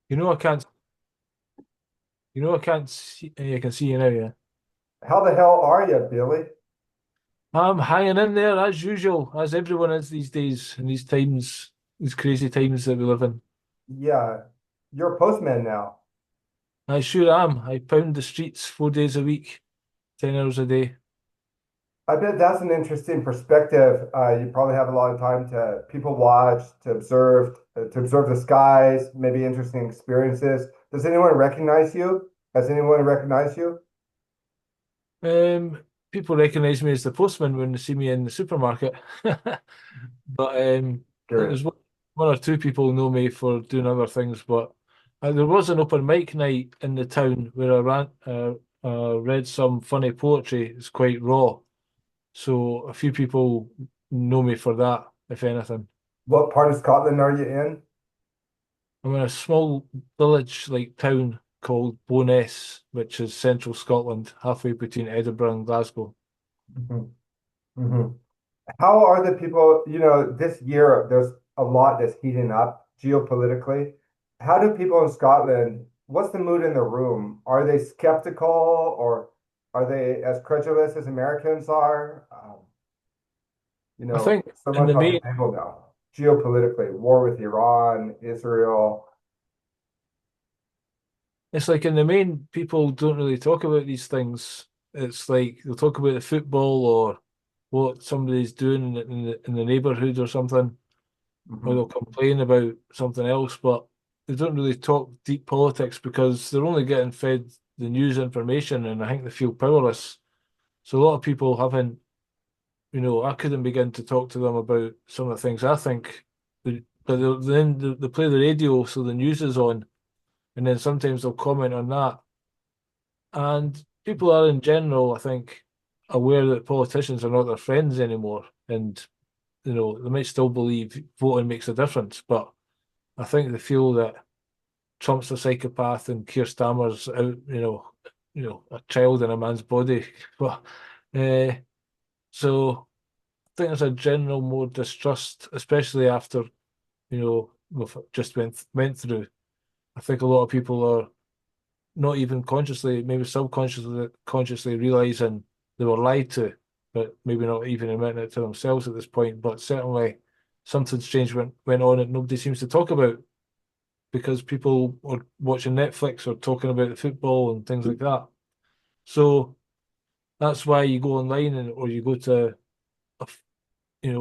You know I can't. You know I can't see. I can see you now. Yeah. How the hell are you, Billy? I'm hanging in there as usual, as everyone is these days in these times, these crazy times that we live in. Yeah, you're a postman now. I sure am. I pound the streets 4 days a week, 10 hours a day. I bet that's an interesting perspective. You probably have a lot of time to people watch, to observe the skies, maybe interesting experiences. Does anyone recognize you? Has anyone recognized you? Um, People recognise me as the postman when they see me in the supermarket, but I think Curious. there's one or two people know me for doing other things. But there was an open mic night in the town where read some funny poetry. It's quite raw. So a few people know me for that, if anything. What part of Scotland are you in? I'm in a small village like town called Bo'ness, which is central Scotland, halfway between Edinburgh and Glasgow. Mhm. Mhm. How are the people, this year there's a lot that's heating up geopolitically. How do people in Scotland, what's the mood in the room? Are they skeptical or are they as credulous as Americans are? I think So in much the on main, the table now. Geopolitically, war with Iran, Israel. it's like in the main, people don't really talk about these things. It's like they'll talk about the football or what somebody's doing in the neighborhood or something, or they'll Mhm. complain about something else, but they don't really talk deep politics because they're only getting fed the news information, and I think they feel powerless. So a lot of people haven't, I couldn't begin to talk to them about some of the things I think, but then they play the radio, so the news is on, and then sometimes they'll comment on that. And people are in general, I think, aware that politicians are not their friends anymore, and they might still believe voting makes a difference, but I think they feel that Trump's a psychopath and Keir Starmer's out, a child in a man's body. But uh, so I think there's a general more distrust, especially after we've just went through. I think a lot of people are not even consciously, maybe subconsciously, consciously realizing they were lied to, but maybe not even admitting it to themselves at this point. But certainly, something strange went on that nobody seems to talk about because people are watching Netflix or talking about the football and things like that. So that's why you go online or you go to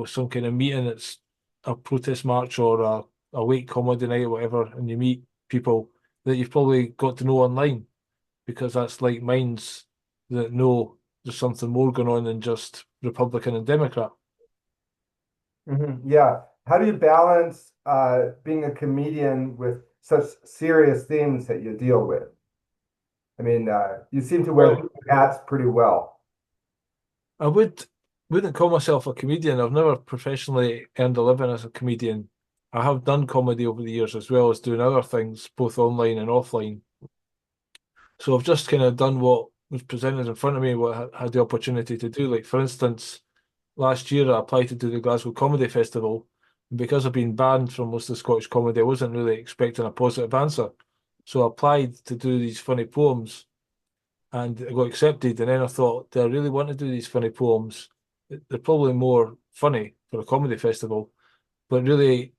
some kind of meeting. It's a protest march or a wake comedy night or whatever, and you meet people that you've probably got to know online because that's like minds that know there's something more going on than just Republican and Democrat. Yeah. How do you balance being a comedian with such serious themes that you deal with? I mean, you seem to wear Well, two hats pretty well. I wouldn't call myself a comedian. I've never professionally earned a living as a comedian. I have done comedy over the years as well as doing other things, both online and offline. So I've just kind of done what was presented in front of me, what I had the opportunity to do. Like for instance, last year I applied to do the Glasgow Comedy Festival, and because I've been banned from most of the Scottish comedy, I wasn't really expecting a positive answer. So I applied to do these funny poems, and I got accepted. And then I thought, do I really want to do these funny poems? They're probably more funny for a comedy festival, but really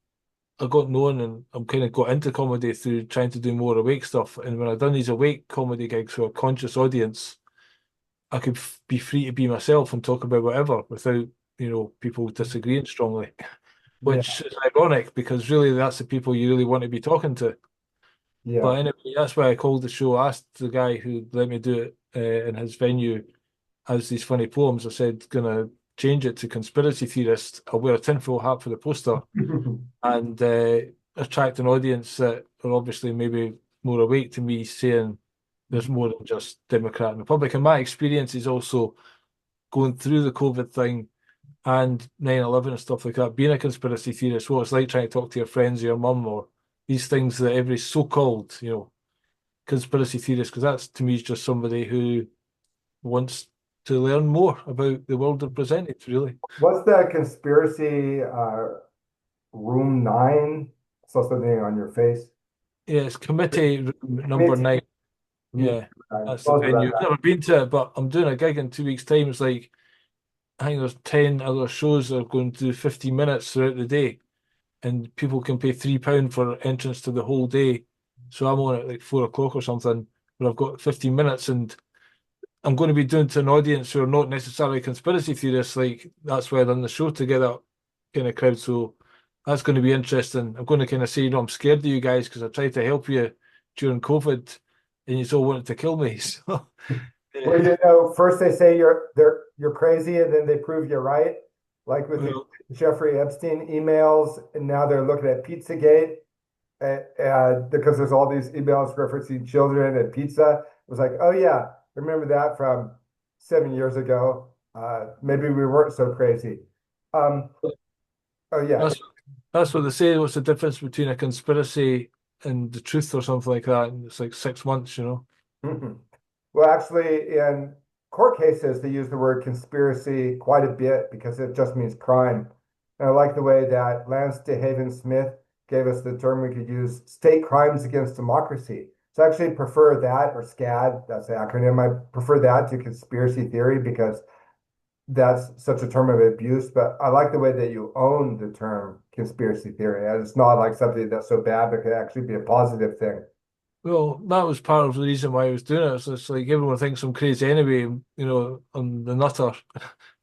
I got known and I'm kind of got into comedy through trying to do more awake stuff. And when I've done these awake comedy gigs for a conscious audience, I could be free to be myself and talk about whatever without, people disagreeing strongly, Yeah, which is ironic because really that's the people you really want to be talking to. yeah. But anyway, that's why I called the show. I asked the guy who let me do it in his venue as these funny poems. I said, gonna change it to conspiracy theorist. I'll wear a tinfoil hat for the poster and attract an audience that are obviously maybe more awake to me saying there's more than just Democrat and Republican. My experience is also going through the COVID thing and 9/11 and stuff like that, being a conspiracy theorist, what it's like trying to talk to your friends or your mum or these things that every so-called, conspiracy theorist, because that's to me is just somebody who wants to learn more about the world they're presented, really. What's the conspiracy room nine? Saw something on your face. Yeah, it's committee room number Community, 9. community, Yeah, that's the sounds venue. about I've that. never been to it, but I'm doing a gig in 2 weeks' time. It's like I think there's 10 other shows that are going to do 15 minutes throughout the day, and people can pay £3 for entrance to the whole day. So I'm on at like 4 o'clock or something, where I've got 15 minutes, and I'm going to be doing to an audience who are not necessarily conspiracy theorists. Like that's why I done the show to get that kind of crowd. So that's going to be interesting. I'm going to kind of say, I'm scared of you guys because I tried to help you during COVID, and you all wanted to kill me. So Well, yeah. first they say you're crazy, and then they prove you're right. Like with the Well, Jeffrey Epstein emails, and now they're looking at Pizzagate, because there's all these emails referencing children and pizza. It was like, oh yeah, remember that from 7 years ago. Maybe we weren't so crazy. Um, oh yeah. that's that's what they say. What's the difference between a conspiracy and the truth or something like that? And it's like 6 months. Mhm. Well, actually, in court cases, they use the word conspiracy quite a bit because it just means crime. And I like the way that Lance DeHaven Smith gave us the term we could use, state crimes against democracy. So I actually prefer that, or SCAD, that's the acronym. I prefer that to conspiracy theory because that's such a term of abuse. But I like the way that you own the term conspiracy theory. And it's not like something that's so bad, but could actually be a positive thing. Well, that was part of the reason why I was doing it. So it's like everyone thinks I'm crazy anyway, I'm the nutter.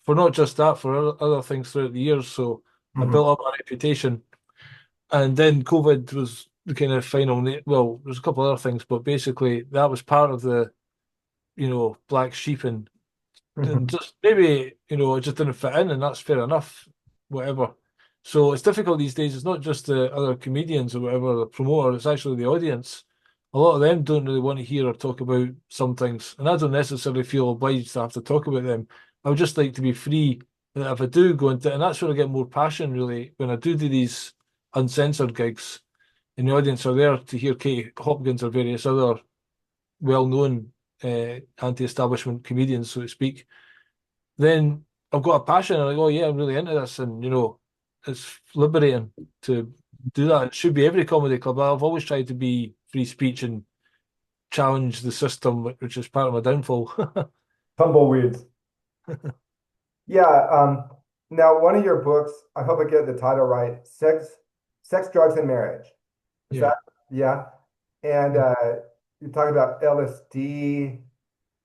For not just that, for other things throughout the years. So I Mhm. built up a reputation. And then COVID was the kind of final, well, there's a couple other things, but basically that was part of the, black sheep and Mhm. just maybe, it just didn't fit in, and that's fair enough, whatever. So it's difficult these days. It's not just the other comedians or whatever, the promoter, it's actually the audience. A lot of them don't really want to hear or talk about some things, and I don't necessarily feel obliged to have to talk about them. I would just like to be free. That if I do go into, and that's where I get more passion really, when I do these uncensored gigs, and the audience are there to hear Katie Hopkins or various other well-known anti-establishment comedians, so to speak, then I've got a passion. I'm like, oh yeah, I'm really into this, and it's liberating to do that. It should be every comedy club. I've always tried to be free speech and challenge the system, which is part of my downfall. Tumbleweeds. Yeah. Now one of your books, I hope I get the title right, Sex, Drugs, and Marriage. Is Yeah. that, yeah? And you talk about LSD.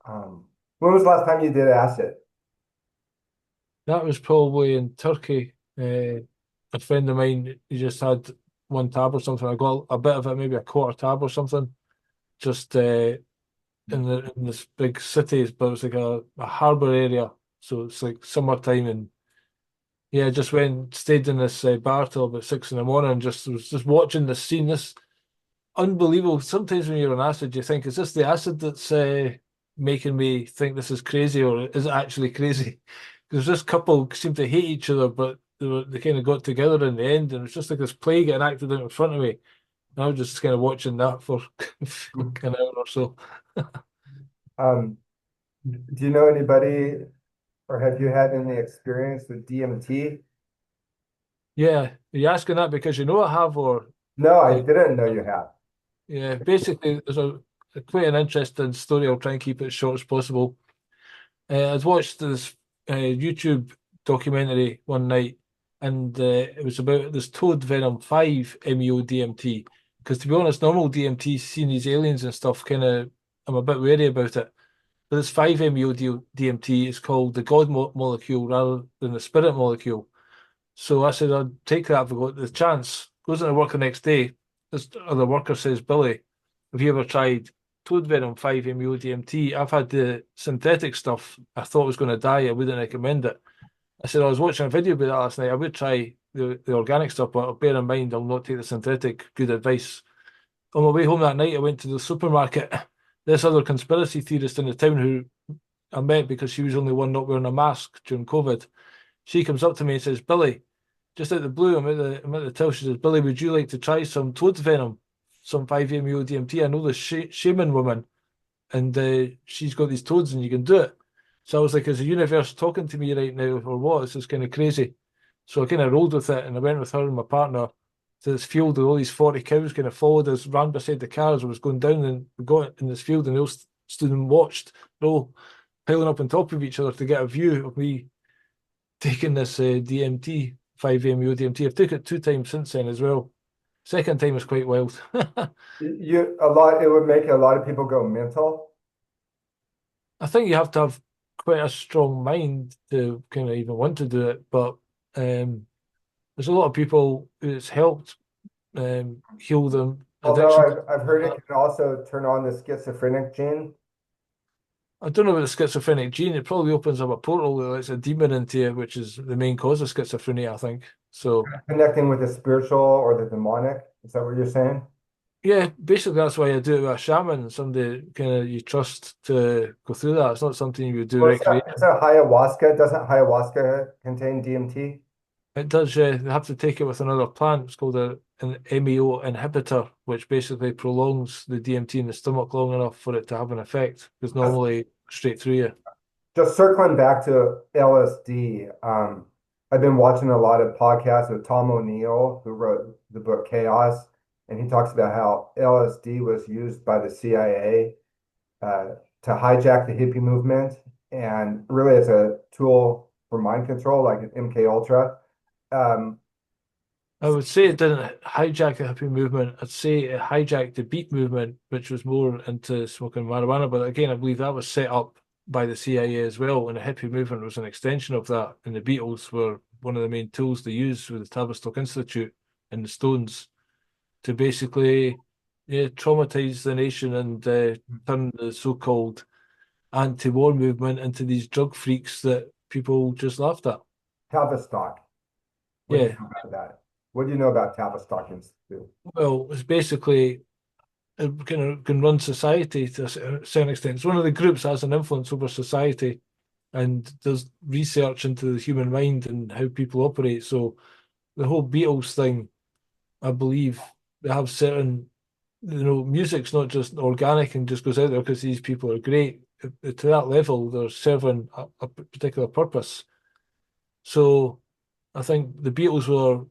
Um, when was the last time you did acid? That was probably in Turkey. A friend of mine, he just had one tab or something. I got a bit of it, maybe a quarter tab or something, just in this big city, but it was like a harbour area, so it's like summertime, and yeah, just went stayed in this bar till about 6 in the morning, and just was just watching the scene. This unbelievable. Sometimes when you're on acid, you think, is this the acid that's making me think this is crazy, or is it actually crazy? Because this couple seemed to hate each other, but they kind of got together in the end, and it's just like this play getting acted out in front of me. And I was just kind of watching that for like an hour or so. Um, do you know anybody or have you had any experience with DMT? Yeah, are you asking that because you know I have, or No, I like, didn't know you had. yeah, basically, there's a quite an interesting story. I'll try and keep it as short as possible. I'd watched this YouTube documentary one night, and it was about this toad venom 5 MEO DMT. Because to be honest, normal DMT, seeing these aliens and stuff, kind of, I'm a bit wary about it. But this 5 MEO DMT is called the God molecule rather than the spirit molecule. So I said I'd take that if I got the chance. Goes into work the next day. This other worker says, Billy, have you ever tried toad venom 5-MeO DMT? I've had the synthetic stuff. I thought I was going to die. I wouldn't recommend it. I said I was watching a video about that last night. I would try the organic stuff, but bear in mind I'll not take the synthetic. Good advice. On my way home that night, I went to the supermarket. This other conspiracy theorist in the town who I met because she was the only one not wearing a mask during COVID. She comes up to me and says, Billy, just out of the blue, I'm at the till. She says, Billy, would you like to try some toad venom, some 5-MeO DMT? I know this shaman woman, and she's got these toads, and you can do it. So I was like, is the universe talking to me right now, or what? This is kind of crazy. So I kind of rolled with it, and I went with her and my partner. to this field with all these 40 cows kind of followed us, ran beside the cars. I was going down and we got in this field and they all stood and watched. They're all piling up on top of each other to get a view of me taking this DMT, 5-MeO DMT. I've taken it 2 times since then as well. Second time was quite wild. It would make a lot of people go mental. I think you have to have quite a strong mind to kind of even want to do it, but there's a lot of people it's helped heal them Although addiction. I've heard it can also turn on the schizophrenic gene, I don't know about the schizophrenic gene. It probably opens up a portal that lets a demon into you, which is the main cause of schizophrenia, I think. So, connecting with the spiritual or the demonic. Is that what you're saying? yeah, basically that's why I do it with a shaman, somebody kind of you trust to go through that. It's not something you would do Well, recreationally. it's a ayahuasca. Doesn't ayahuasca contain DMT? It does, they have to take it with another plant. It's called an MEO inhibitor, which basically prolongs the DMT in the stomach long enough for it to have an effect, because Just, normally straight through you. just circling back to LSD. I've been watching a lot of podcasts with Tom O'Neill, who wrote the book Chaos, and he talks about how LSD was used by the CIA uh, to hijack the hippie movement and really as a tool for mind control, like an MK Ultra. Um, I would say it didn't hijack the hippie movement. I'd say it hijacked the beat movement, which was more into smoking marijuana. But again, I believe that was set up by the CIA as well, and the hippie movement was an extension of that. And the Beatles were one of the main tools they used with the Tavistock Institute and the Stones to basically, yeah, traumatize the nation and turn the so-called anti-war movement into these drug freaks that people just laughed at. Tavistock. What do you Yeah, know about that? What do you know about Tavistock Institute? well, it's basically it can run society to a certain extent. It's one of the groups that has an influence over society and does research into the human mind and how people operate. So the whole Beatles thing, I believe they have certain, music's not just organic and just goes out there because these people are great. To that level, they're serving a particular purpose. So I think the Beatles were.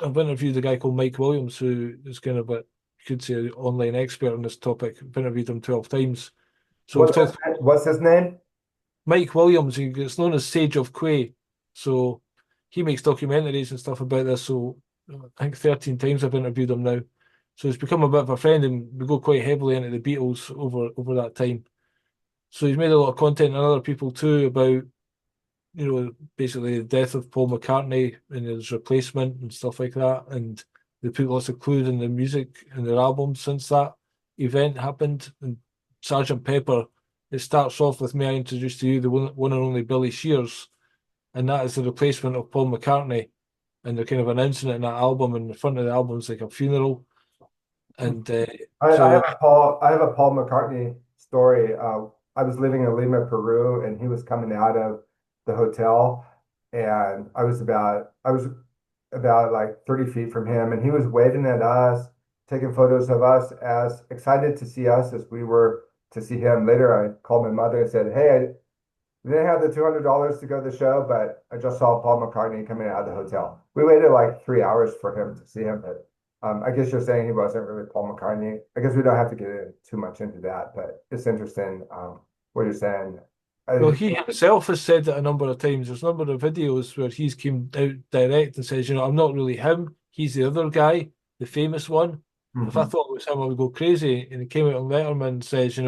I've interviewed a guy called Mike Williams, who is kind of a, you could say, an online expert on this topic. I've interviewed him 12 times. So we've talked. What's his name? Mike Williams, he gets known as Sage of Quay. So he makes documentaries and stuff about this. So I think 13 times I've interviewed him now. So he's become a bit of a friend, and we go quite heavily into the Beatles over that time. So he's made a lot of content and other people too about, basically the death of Paul McCartney and his replacement and stuff like that. And they put lots of clues in the music and their albums since that event happened. And Sergeant Pepper, it starts off with me, I introduced to you the one and only Billy Shears, and that is the replacement of Paul McCartney. And they're kind of announcing it in that album, and the front of the album is like a funeral. And so, I have a Paul McCartney story. I was living in Lima, Peru, and he was coming out of the hotel, and I was about like 30 feet from him, and he was waving at us, taking photos of us, as excited to see us as we were to see him. Later, I called my mother and said, "Hey, we didn't have the $200 to go to the show, but I just saw Paul McCartney coming out of the hotel." We waited like 3 hours for him to see him, but I guess you're saying he wasn't really Paul McCartney. I guess we don't have to get too much into that, but it's interesting what you're saying. well, I, he himself has said that a number of times. There's a number of videos where he's came out direct and says, I'm not really him. He's the other guy, the famous one. If I Mhm. thought it was him, I would go crazy. And he came out on Letterman and says,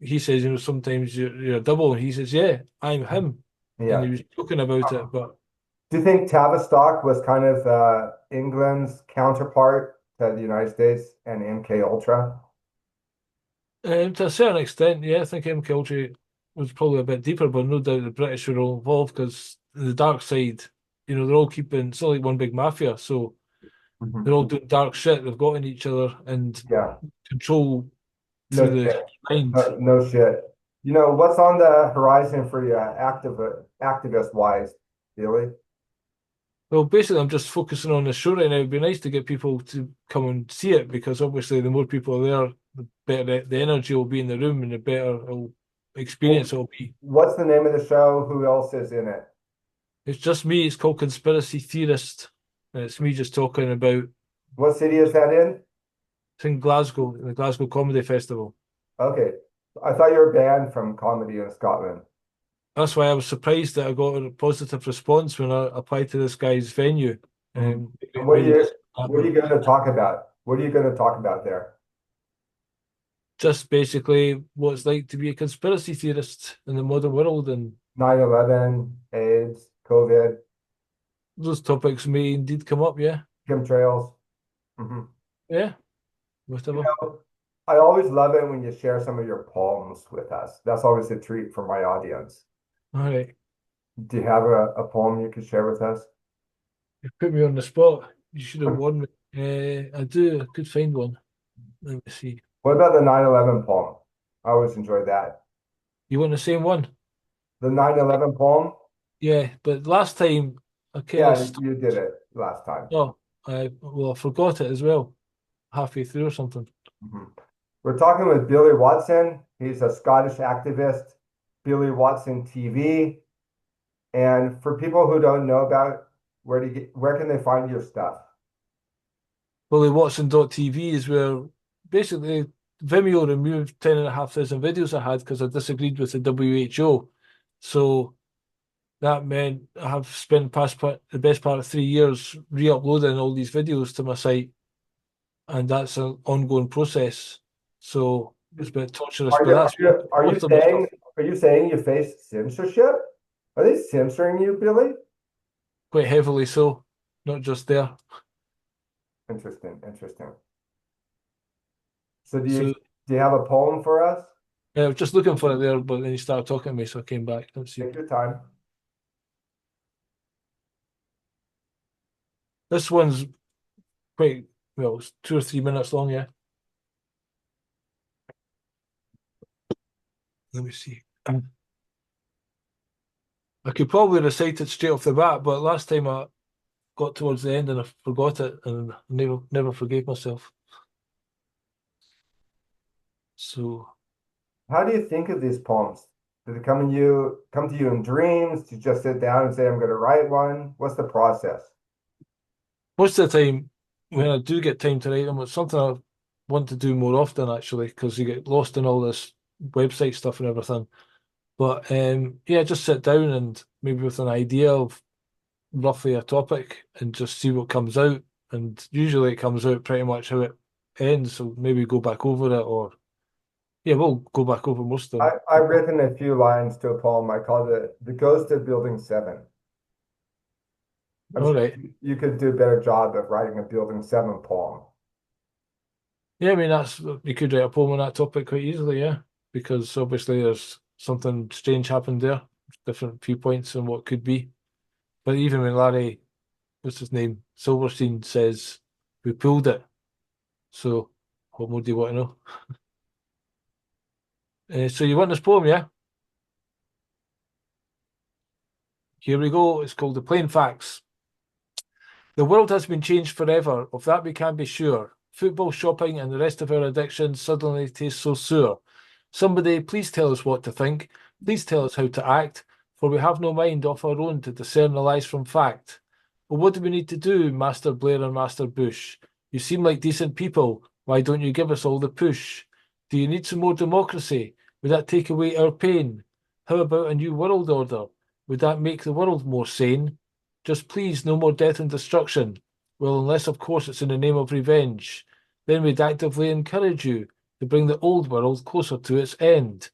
he says, sometimes you're a double. And he says, yeah, I'm him. And he Yeah. was joking about it. But Do you think Tavistock was kind of England's counterpart to the United States and MK Ultra? to a certain extent, yeah, I think MK was probably a bit deeper, but no doubt the British were all involved because the dark side, they're all keeping, it's not like one big mafia. So they're Mhm. all doing dark shit. They've got in each other and Yeah. control No through the shit. mind. No shit. What's on the horizon for you, activist wise, Billy? Well, basically, I'm just focusing on the show right now. It'd be nice to get people to come and see it because obviously, the more people are there, the better the energy will be in the room and the better experience it'll be. What's the name of the show? Who else is in it? It's just me. It's called Conspiracy Theorist. And it's me just talking about What city is that in? it's in Glasgow, in the Glasgow Comedy Festival. Okay. I thought you were banned from comedy in Scotland. That's why I was surprised that I got a positive response when I applied to this guy's venue. Mhm. And It made a decent what are you happening. going to talk about? What are you going to talk about there? Just basically what it's like to be a conspiracy theorist in the modern world, and 9/11, AIDS, COVID, those topics may indeed come up. Yeah, chemtrails. Mhm. yeah, You whatever. know, I always love it when you share some of your poems with us. That's always a treat for my audience. All right, Do you have a poem you could share with us? you put me on the spot. You should have warned me. I do. I could find one. Let me see. What about the 9/11 poem? I always enjoyed that. You want the same one? The 9/11 poem? Yeah, but last time I kind of Yeah, stopped. you did it last time. Oh, I forgot it as well, halfway through or something. Mhm. We're talking with Billy Watson. He's a Scottish activist, Billy Watson TV. And for people who don't know about where can they find your stuff? WillyWatson.tv is where basically Vimeo removed 10,500 videos I had because I disagreed with the WHO. So that meant I have spent the best part of 3 years re-uploading all these videos to my site, and that's an ongoing process. So it's a bit torturous, but that's most of my stuff. Are you saying you face censorship? Are they censoring you, Billy? Quite heavily so, not just there. Interesting, interesting. So So do you have a poem for us? yeah, I was just looking for it there, but then he started talking to me, so I came back. Let's see. Take your time. This one's quite well, it's 2 or 3 minutes long, yeah. Let me see. I could probably recite it straight off the bat, but last time I got towards the end and I forgot it and never forgave myself. So How do you think of these poems? Did it come to you in dreams? Do you just sit down and say, I'm going to write one? What's the process? most of the time when I do get time to write them, it's something I want to do more often actually, because you get lost in all this website stuff and everything. But yeah, just sit down and maybe with an idea of roughly a topic and just see what comes out. And usually it comes out pretty much how it ends. So maybe go back over it, or yeah, we'll go back over most of them. I've written a few lines to a poem. I called it The Ghost of Building 7. I'm All sure right. you could do a better job of writing a Building 7 poem. Yeah, I mean that's you could write a poem on that topic quite easily, yeah. Because obviously there's something strange happened there, different viewpoints on what could be. But even when Larry, what's his name, Silverstein says we pulled it. So what more do you want to know? So you want this poem, yeah? Here we go. It's called The Plain Facts. The world has been changed forever, of that we can be sure. Football, shopping, and the rest of our addictions suddenly taste so sour. Somebody, please tell us what to think. Please tell us how to act, for we have no mind of our own to discern the lies from fact. But what do we need to do, Master Blair and Master Bush? You seem like decent people. Why don't you give us all the push? Do you need some more democracy? Would that take away our pain? How about a new world order? Would that make the world more sane? Just please, no more death and destruction. Well, unless, of course, it's in the name of revenge. Then we'd actively encourage you to bring the old world closer to its end.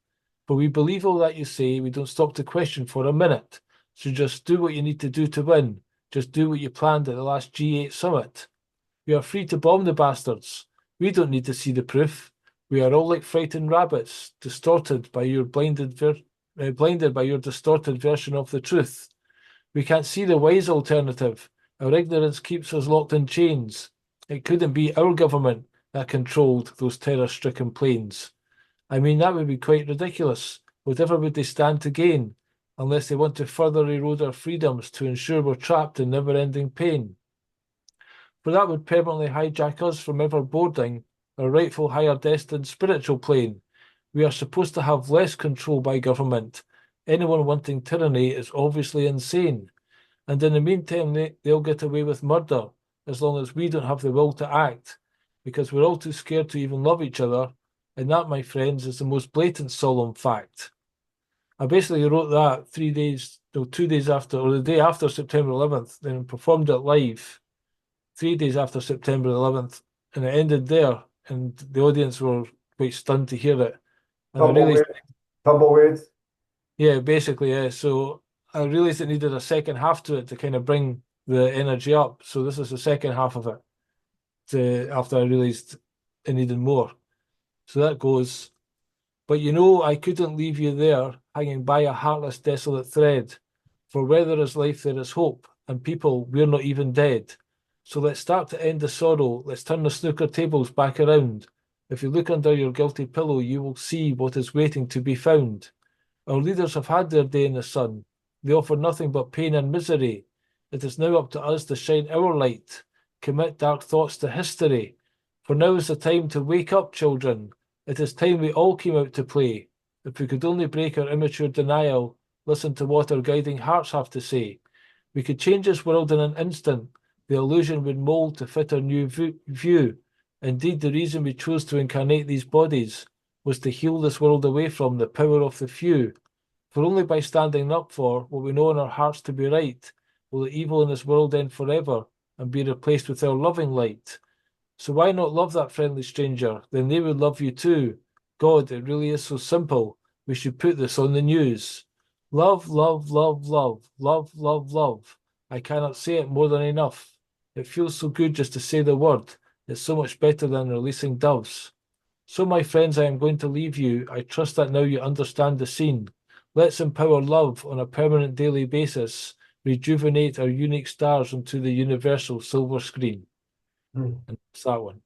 For we believe all that you say, we don't stop to question for a minute. So just do what you need to do to win. Just do what you planned at the last G8 summit. We are free to bomb the bastards. We don't need to see the proof. We are all like frightened rabbits, blinded by your distorted version of the truth. We can't see the wise alternative. Our ignorance keeps us locked in chains. It couldn't be our government that controlled those terror-stricken planes. I mean, that would be quite ridiculous. Whatever would they stand to gain, unless they want to further erode our freedoms to ensure we're trapped in never-ending pain? For that would permanently hijack us from ever boarding our rightful higher destined spiritual plane. We are supposed to have less control by government. Anyone wanting tyranny is obviously insane. And in the meantime, they'll get away with murder as long as we don't have the will to act, because we're all too scared to even love each other. And that, my friends, is the most blatant solemn fact. I basically wrote that 3 days, no, 2 days after, or the day after September 11th, then performed it live 3 days after September 11th, and it ended there. And the audience were quite stunned to hear it. And I realized, Tumbleweed, tumbleweeds. yeah, basically, yeah. So I realized it needed a second half to it to kind of bring the energy up. So this is the second half of it. After I realized it needed more. So that goes. But you know, I couldn't leave you there, hanging by a heartless, desolate thread. For where there is life, there is hope, and people, we're not even dead. So let's start to end the sorrow. Let's turn the snooker tables back around. If you look under your guilty pillow, you will see what is waiting to be found. Our leaders have had their day in the sun. They offer nothing but pain and misery. It is now up to us to shine our light, commit dark thoughts to history. For now is the time to wake up, children. It is time we all came out to play. If we could only break our immature denial, listen to what our guiding hearts have to say. We could change this world in an instant. The illusion would mold to fit our new view. Indeed, the reason we chose to incarnate these bodies was to heal this world away from the power of the few. For only by standing up for what we know in our hearts to be right will the evil in this world end forever and be replaced with our loving light. So why not love that friendly stranger? Then they would love you too. God, it really is so simple. We should put this on the news. Love, love, love, love, love, love, love. I cannot say it more than enough. It feels so good just to say the word. It's so much better than releasing doves. So, my friends, I am going to leave you. I trust that now you understand the scene. Let's empower love on a permanent daily basis, rejuvenate our unique stars onto the universal silver screen. Hmm. And it's that one.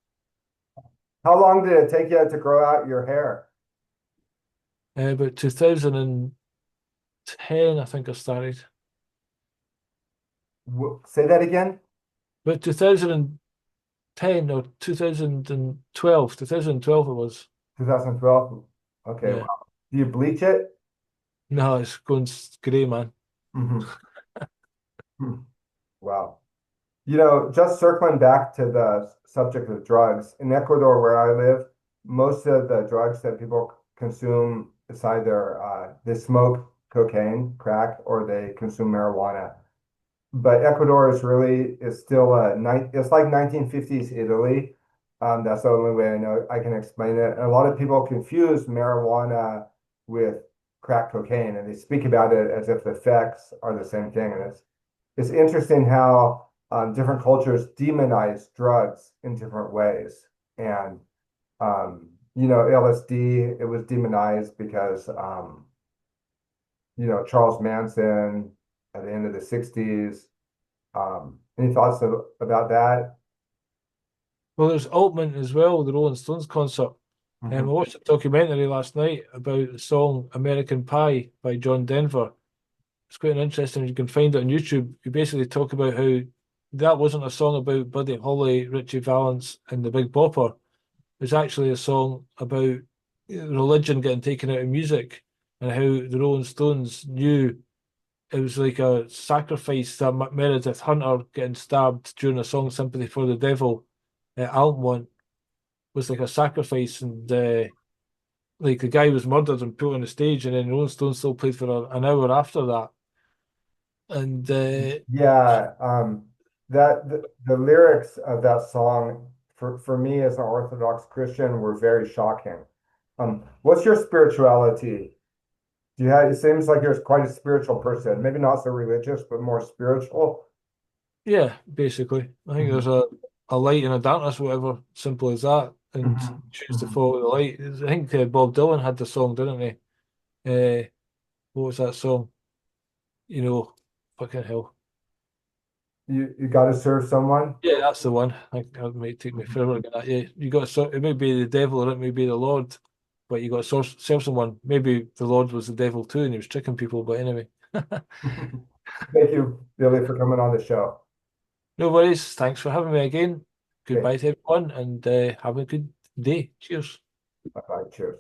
How long did it take you to grow out your hair? About 2010, I think I started. Say that again. About 2010 or 2012, 2012 it was. 2012. Okay, Yeah. wow. Do you bleach it? No, it's going grey, man. Hmm. Wow. You know, just circling back to the subject of drugs, in Ecuador, where I live, most of the drugs that people consume is either they smoke cocaine, crack, or they consume marijuana. But Ecuador is still it's like 1950s Italy. That's the only way I know I can explain it. And a lot of people confuse marijuana with crack cocaine, and they speak about it as if the effects are the same thing. And it's interesting how different cultures demonize drugs in different ways. And LSD, it was demonized because Charles Manson at the end of the 60s. Any thoughts about that? Well, there's Altman as well, the Rolling Stones concert. I Hmm. watched a documentary last night about the song American Pie by John Denver. It's quite an interesting. You can find it on YouTube. You basically talk about how that wasn't a song about Buddy Holly, Richie Valens, and the Big Bopper. It's actually a song about religion getting taken out of music and how the Rolling Stones knew it was like a sacrifice that Meredith Hunter getting stabbed during a song Sympathy for the Devil at Altamont was like a sacrifice, and like the guy was murdered and put on the stage, and then Rolling Stones still played for an hour after that. And Yeah, the lyrics of that song for me as an Orthodox Christian were very shocking. What's your spirituality? Do you have, it seems like you're quite a spiritual person, maybe not so religious, but more spiritual. yeah, basically, I think Mhm. there's a light and a darkness, whatever, simple as that, and Mhm. choose to Mhm. follow the light. I think Bob Dylan had the song, didn't he? What was that song? You know, fucking hell. You got to serve someone. Yeah, that's the one. I think that might take me Mhm. forever to get that. Yeah, you got to sort. It may be the devil or it may be the Lord, but you got to serve someone. Maybe the Lord was the devil too, and he was tricking people. But anyway, Thank you, Billy, for coming on the show. no worries. Thanks for having me again. Okay, Goodbye to everyone, and have a good day. Cheers. bye-bye. Cheers.